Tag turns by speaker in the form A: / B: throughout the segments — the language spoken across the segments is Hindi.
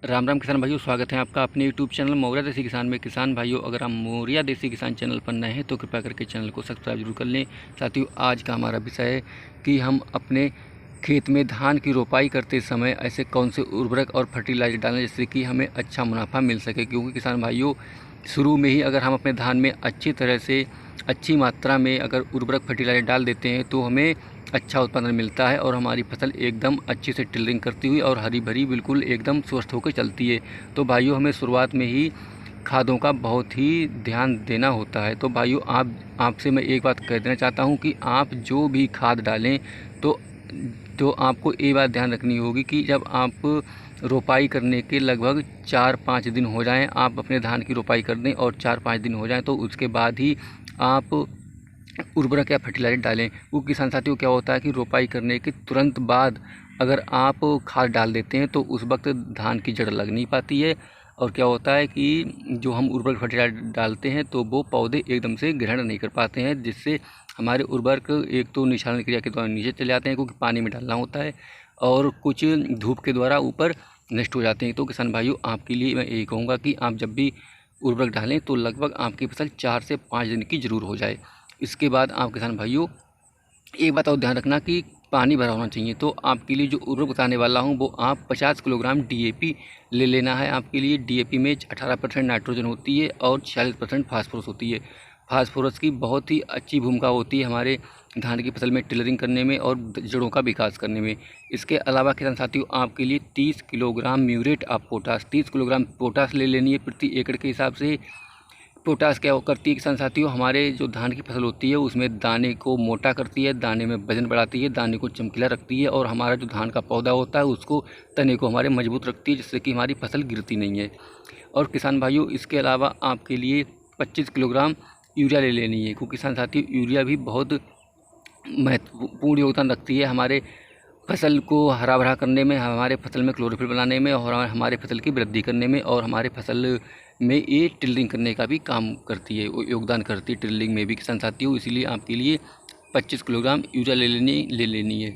A: राम राम किसान भाइयों, स्वागत है आपका अपने यूट्यूब चैनल मौर्या देसी किसान में। किसान भाइयों, अगर आप मौर्या देसी किसान चैनल पर नए हैं तो कृपया करके चैनल को सब्सक्राइब जरूर कर लें। साथियों, आज का हमारा विषय है कि हम अपने खेत में धान की रोपाई करते समय ऐसे कौन से उर्वरक और फर्टिलाइजर डालें जिससे कि हमें अच्छा मुनाफा मिल सके। क्योंकि किसान भाइयों, शुरू में ही अगर हम अपने धान में अच्छी तरह से अच्छी मात्रा में अगर उर्वरक फर्टिलाइजर डाल देते हैं तो हमें अच्छा उत्पादन मिलता है और हमारी फसल एकदम अच्छे से टिलरिंग करती हुई और हरी भरी बिल्कुल एकदम स्वस्थ होकर चलती है। तो भाइयों, हमें शुरुआत में ही खादों का बहुत ही ध्यान देना होता है। तो भाइयों, आपसे मैं एक बात कह देना चाहता हूं कि आप जो भी खाद डालें तो आपको ये बात ध्यान रखनी होगी कि जब आप रोपाई करने के लगभग 4-5 दिन हो जाएं, आप अपने धान की रोपाई कर दें और 4-5 दिन हो जाएं तो उसके बाद ही आप उर्वरक या फर्टिलाइजर डालें। वो किसान साथियों, क्या होता है कि रोपाई करने के तुरंत बाद अगर आप खाद डाल देते हैं तो उस वक्त धान की जड़ लग नहीं पाती है और क्या होता है कि जो हम उर्वरक फर्टिलाइजर डालते हैं तो वो पौधे एकदम से ग्रहण नहीं कर पाते हैं, जिससे हमारे उर्वरक एक तो निछालन क्रिया के द्वारा नीचे चले जाते हैं क्योंकि पानी में डालना होता है और कुछ धूप के द्वारा ऊपर नष्ट हो जाते हैं। तो किसान भाइयों, आपके लिए मैं यही कहूँगा कि आप जब भी उर्वरक डालें तो लगभग आपकी फसल 4 से 5 दिन की ज़रूर हो जाए। इसके बाद आप किसान भाइयों, एक बात और ध्यान रखना कि पानी भरा होना चाहिए। तो आपके लिए जो उर्वरक बताने वाला हूँ वो आप 50 किलोग्राम डीएपी ले लेना है। आपके लिए डीएपी में 18% नाइट्रोजन होती है और 46% फास्फोरस होती है। फास्फोरस की बहुत ही अच्छी भूमिका होती है हमारे धान की फसल में टिलरिंग करने में और जड़ों का विकास करने में। इसके अलावा किसान साथियों, आपके लिए 30 kilogram muriate of potash 30 kilogram potash ले लेनी है प्रति एकड़ के हिसाब से। पोटास क्या करती है किसान साथियों, हमारे जो धान की फसल होती है उसमें दाने को मोटा करती है, दाने में वजन बढ़ाती है, दाने को चमकीला रखती है और हमारा जो धान का पौधा होता है उसको तने को हमारे मजबूत रखती है, जिससे कि हमारी फसल गिरती नहीं है। और किसान भाइयों, इसके अलावा आपके लिए 25 किलोग्राम यूरिया ले लेनी है क्योंकि किसान साथियों, यूरिया भी बहुत महत्वपूर्ण योगदान रखती है हमारे फसल को हरा भरा करने में, हमारे फसल में क्लोरोफिल बनाने में और हमारे फसल की वृद्धि करने में और हमारे फसल में ये टिलरिंग करने का भी काम करती है, योगदान करती है टिलरिंग में भी किसान साथियों। इसीलिए आपके लिए 25 किलोग्राम यूरिया ले लेनी है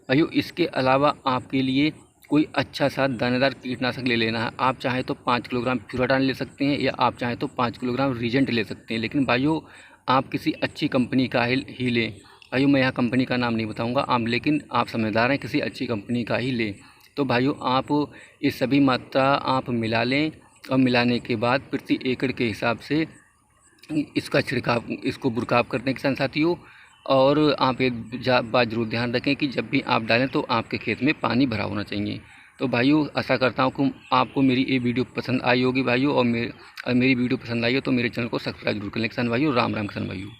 A: भाइयों। इसके अलावा आपके लिए कोई अच्छा सा दानेदार कीटनाशक ले लेना है। आप चाहें तो 5 किलोग्राम फ्यूराडान ले सकते हैं या आप चाहें तो 5 किलोग्राम रीजेंट ले सकते हैं, लेकिन भाइयों आप किसी अच्छी कंपनी का ही लें। भाइयों, मैं यहाँ कंपनी का नाम नहीं बताऊँगा लेकिन आप समझदार हैं, किसी अच्छी कंपनी का ही लें। तो भाइयों, आप ये सभी मात्रा आप मिला लें और मिलाने के बाद प्रति एकड़ के हिसाब से इसका छिड़काव, इसको बुरकाव करने के किसान साथियों। और आप एक बात जरूर ध्यान रखें कि जब भी आप डालें तो आपके खेत में पानी भरा होना चाहिए। तो भाइयों, आशा करता हूँ कि आपको मेरी ये वीडियो पसंद आई होगी भाइयों, और मेरी वीडियो पसंद आई हो तो मेरे चैनल को सब्सक्राइब जरूर कर लें किसान भाइयों। राम राम किसान भाइयों।